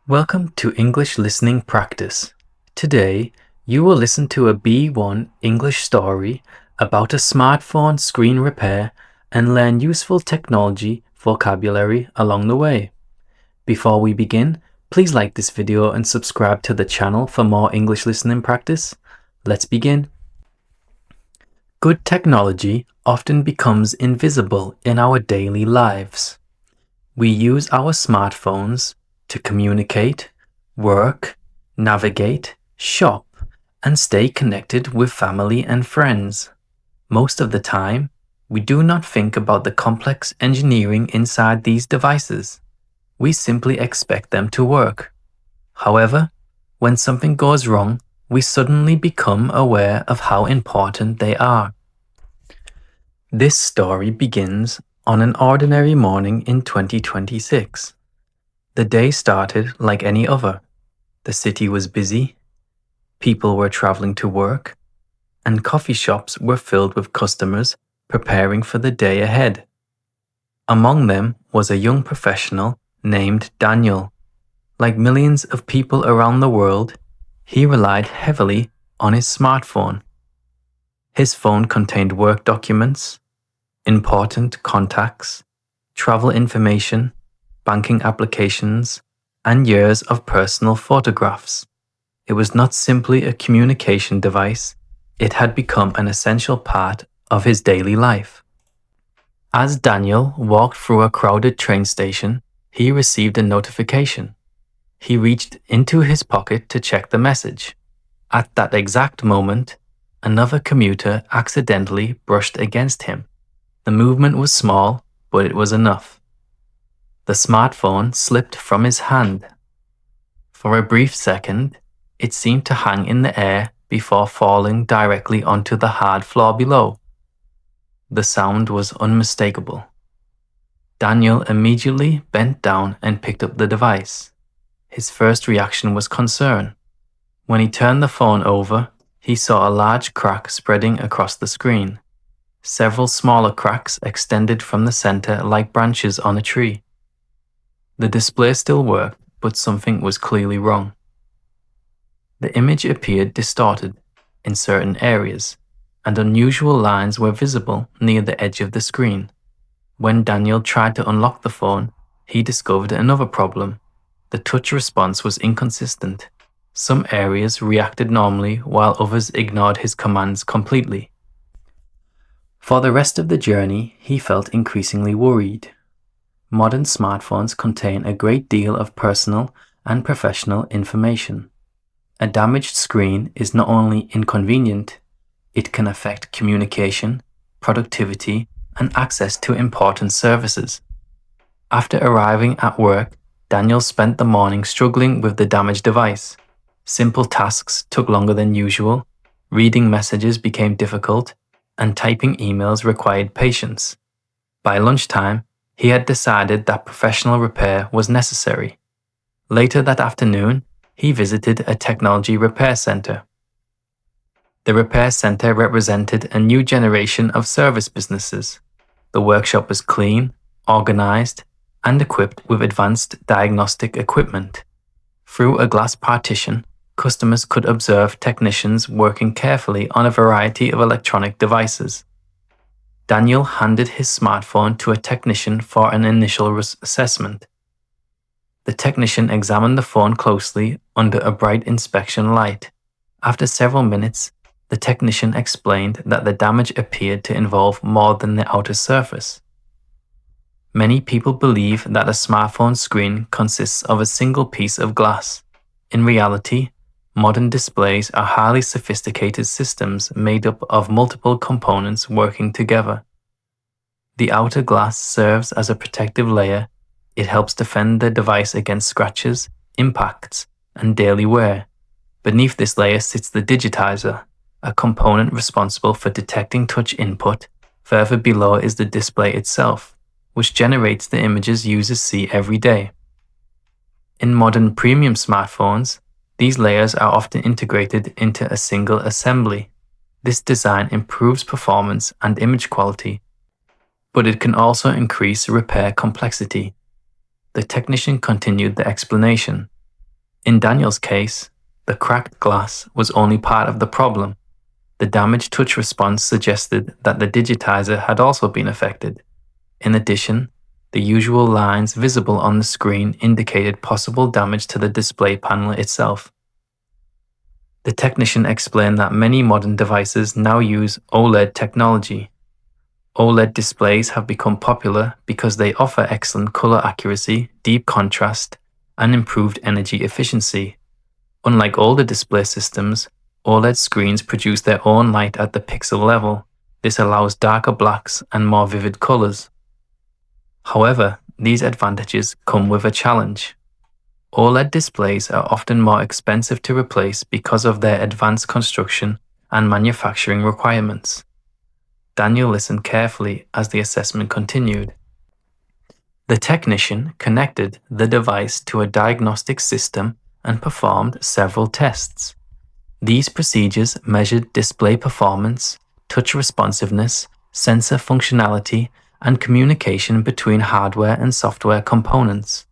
Welcome to English Listening Practice. Today, you will listen to a B1 English story about a smartphone screen repair and learn useful technology vocabulary along the way. Before we begin, please like this video and subscribe to the channel for more English listening practice. Let's begin. Good technology often becomes invisible in our daily lives. We use our smartphones to communicate, work, navigate, shop, and stay connected with family and friends. Most of the time, we do not think about the complex engineering inside these devices. We simply expect them to work. However, when something goes wrong, we suddenly become aware of how important they are. This story begins on an ordinary morning in 2026. The day started like any other. The city was busy, people were traveling to work, and coffee shops were filled with customers preparing for the day ahead. Among them was a young professional named Daniel. Like millions of people around the world, he relied heavily on his smartphone. His phone contained work documents, important contacts, travel information, banking applications, and years of personal photographs. It was not simply a communication device, it had become an essential part of his daily life. As Daniel walked through a crowded train station, he received a notification. He reached into his pocket to check the message. At that exact moment, another commuter accidentally brushed against him. The movement was small, but it was enough. The smartphone slipped from his hand. For a brief second, it seemed to hang in the air before falling directly onto the hard floor below. The sound was unmistakable. Daniel immediately bent down and picked up the device. His first reaction was concern. When he turned the phone over, he saw a large crack spreading across the screen. Several smaller cracks extended from the center like branches on a tree. The display still worked, but something was clearly wrong. The image appeared distorted in certain areas, and unusual lines were visible near the edge of the screen. When Daniel tried to unlock the phone, he discovered another problem. The touch response was inconsistent. Some areas reacted normally while others ignored his commands completely. For the rest of the journey, he felt increasingly worried. Modern smartphones contain a great deal of personal and professional information. A damaged screen is not only inconvenient, it can affect communication, productivity, and access to important services. After arriving at work, Daniel spent the morning struggling with the damaged device. Simple tasks took longer than usual, reading messages became difficult, and typing emails required patience. By lunchtime, he had decided that professional repair was necessary. Later that afternoon, he visited a technology repair center. The repair center represented a new generation of service businesses. The workshop was clean, organized, and equipped with advanced diagnostic equipment. Through a glass partition, customers could observe technicians working carefully on a variety of electronic devices. Daniel handed his smartphone to a technician for an initial assessment. The technician examined the phone closely under a bright inspection light. After several minutes, the technician explained that the damage appeared to involve more than the outer surface. Many people believe that a smartphone screen consists of a single piece of glass. In reality, modern displays are highly sophisticated systems made up of multiple components working together. The outer glass serves as a protective layer. It helps defend the device against scratches, impacts, and daily wear. Beneath this layer sits the digitizer, a component responsible for detecting touch input. Further below is the display itself, which generates the images users see every day. In modern premium smartphones, these layers are often integrated into a single assembly. This design improves performance and image quality, but it can also increase repair complexity. The technician continued the explanation. In Daniel's case, the cracked glass was only part of the problem. The damaged touch response suggested that the digitizer had also been affected. In addition, the usual lines visible on the screen indicated possible damage to the display panel itself. The technician explained that many modern devices now use OLED technology. OLED displays have become popular because they offer excellent color accuracy, deep contrast, and improved energy efficiency. Unlike older display systems, OLED screens produce their own light at the pixel level. This allows darker blacks and more vivid colors. However, these advantages come with a challenge. OLED displays are often more expensive to replace because of their advanced construction and manufacturing requirements. Daniel listened carefully as the assessment continued. The technician connected the device to a diagnostic system and performed several tests. These procedures measured display performance, touch responsiveness, sensor functionality, and communication between hardware and software components.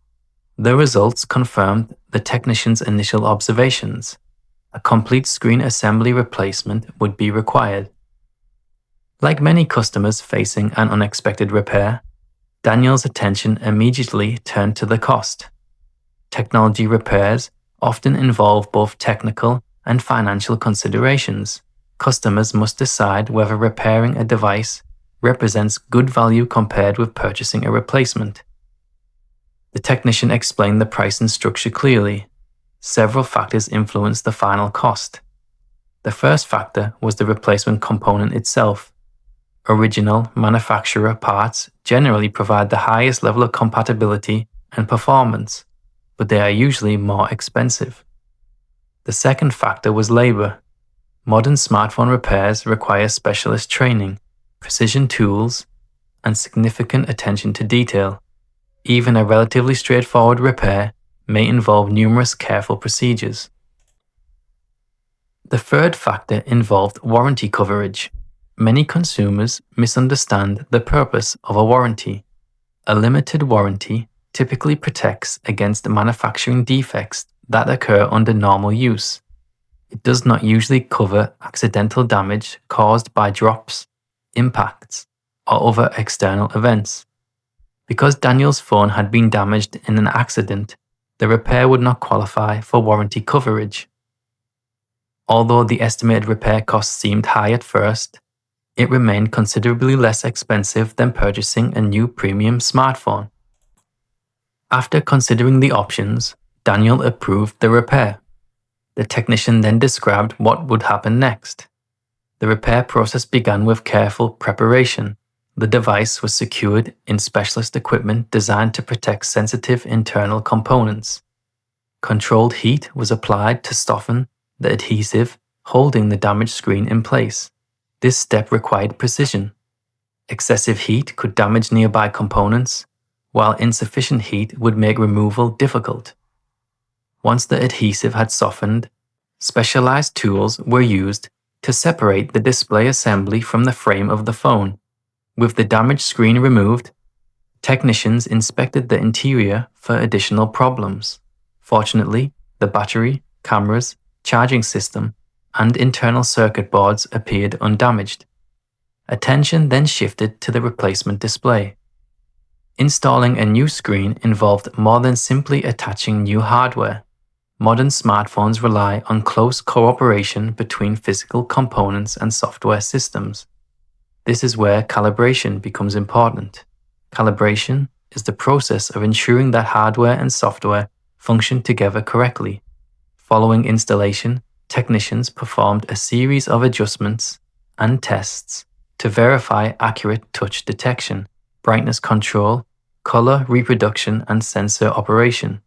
The results confirmed the technician's initial observations. A complete screen assembly replacement would be required. Like many customers facing an unexpected repair, Daniel's attention immediately turned to the cost. Technology repairs often involve both technical and financial considerations. Customers must decide whether repairing a device represents good value compared with purchasing a replacement. The technician explained the pricing structure clearly. Several factors influenced the final cost. The first factor was the replacement component itself. Original manufacturer parts generally provide the highest level of compatibility and performance, but they are usually more expensive. The second factor was labor. Modern smartphone repairs require specialist training, precision tools, and significant attention to detail. Even a relatively straightforward repair may involve numerous careful procedures. The third factor involved warranty coverage. Many consumers misunderstand the purpose of a warranty. A limited warranty typically protects against manufacturing defects that occur under normal use. It does not usually cover accidental damage caused by drops, impacts, or other external events. Because Daniel's phone had been damaged in an accident, the repair would not qualify for warranty coverage. Although the estimated repair cost seemed high at first, it remained considerably less expensive than purchasing a new premium smartphone. After considering the options, Daniel approved the repair. The technician then described what would happen next. The repair process began with careful preparation. The device was secured in specialist equipment designed to protect sensitive internal components. Controlled heat was applied to soften the adhesive holding the damaged screen in place. This step required precision. Excessive heat could damage nearby components, while insufficient heat would make removal difficult. Once the adhesive had softened, specialized tools were used to separate the display assembly from the frame of the phone. With the damaged screen removed, technicians inspected the interior for additional problems. Fortunately, the battery, cameras, charging system, and internal circuit boards appeared undamaged. Attention then shifted to the replacement display. Installing a new screen involved more than simply attaching new hardware. Modern smartphones rely on close cooperation between physical components and software systems. This is where calibration becomes important. Calibration is the process of ensuring that hardware and software function together correctly. Following installation, technicians performed a series of adjustments and tests to verify accurate touch detection, brightness control, color reproduction, and sensor operation.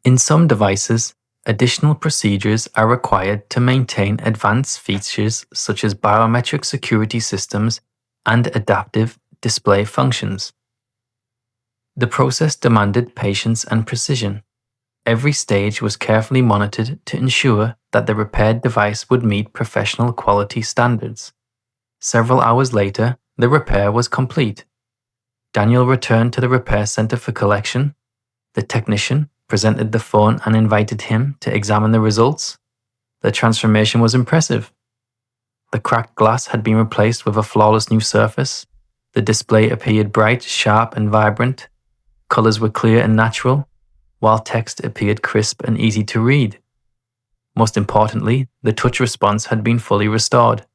In some devices, additional procedures are required to maintain advanced features such as biometric security systems and adaptive display functions. The process demanded patience and precision. Every stage was carefully monitored to ensure that the repaired device would meet professional quality standards. Several hours later, the repair was complete. Daniel returned to the repair center for collection. The technician presented the phone and invited him to examine the results, the transformation was impressive. The cracked glass had been replaced with a flawless new surface. The display appeared bright, sharp, and vibrant. Colors were clear and natural, while text appeared crisp and easy to read. Most importantly, the touch response had been fully restored.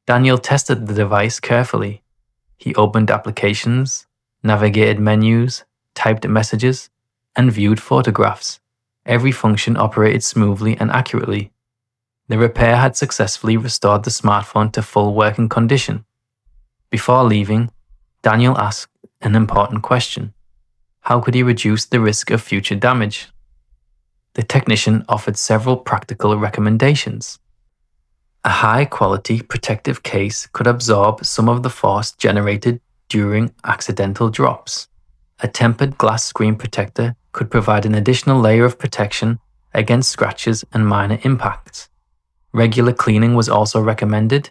Daniel tested the device carefully. He opened applications, navigated menus, typed messages, and viewed photographs. Every function operated smoothly and accurately. The repair had successfully restored the smartphone to full working condition. Before leaving, Daniel asked an important question. How could he reduce the risk of future damage? The technician offered several practical recommendations. A high-quality protective case could absorb some of the force generated during accidental drops. A tempered glass screen protector could provide an additional layer of protection against scratches and minor impacts. Regular cleaning was also recommended.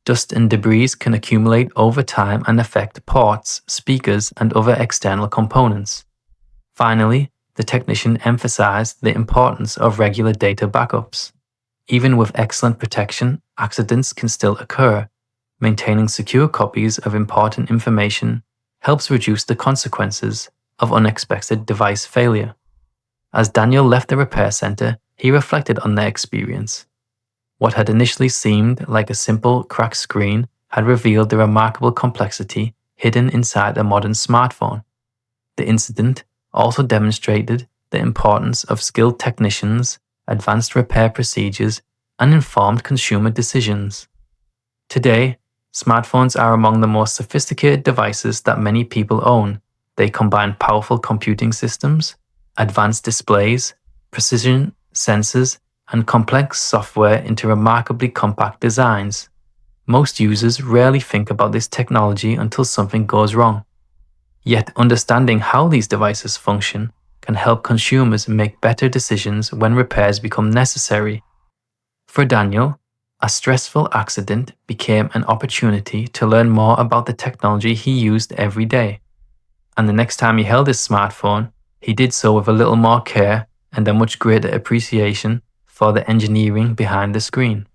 Dust and debris can accumulate over time and affect ports, speakers, and other external components. Finally, the technician emphasized the importance of regular data backups. Even with excellent protection, accidents can still occur. Maintaining secure copies of important information helps reduce the consequences of unexpected device failure. As Daniel left the repair center, he reflected on their experience. What had initially seemed like a simple cracked screen had revealed the remarkable complexity hidden inside a modern smartphone. The incident also demonstrated the importance of skilled technicians, advanced repair procedures, and informed consumer decisions. Today, smartphones are among the most sophisticated devices that many people own. They combine powerful computing systems, advanced displays, precision sensors, and complex software into remarkably compact designs. Most users rarely think about this technology until something goes wrong. Yet understanding how these devices function can help consumers make better decisions when repairs become necessary. For Daniel, a stressful accident became an opportunity to learn more about the technology he used every day. And the next time he held his smartphone, he did so with a little more care and a much greater appreciation for the engineering behind the screen.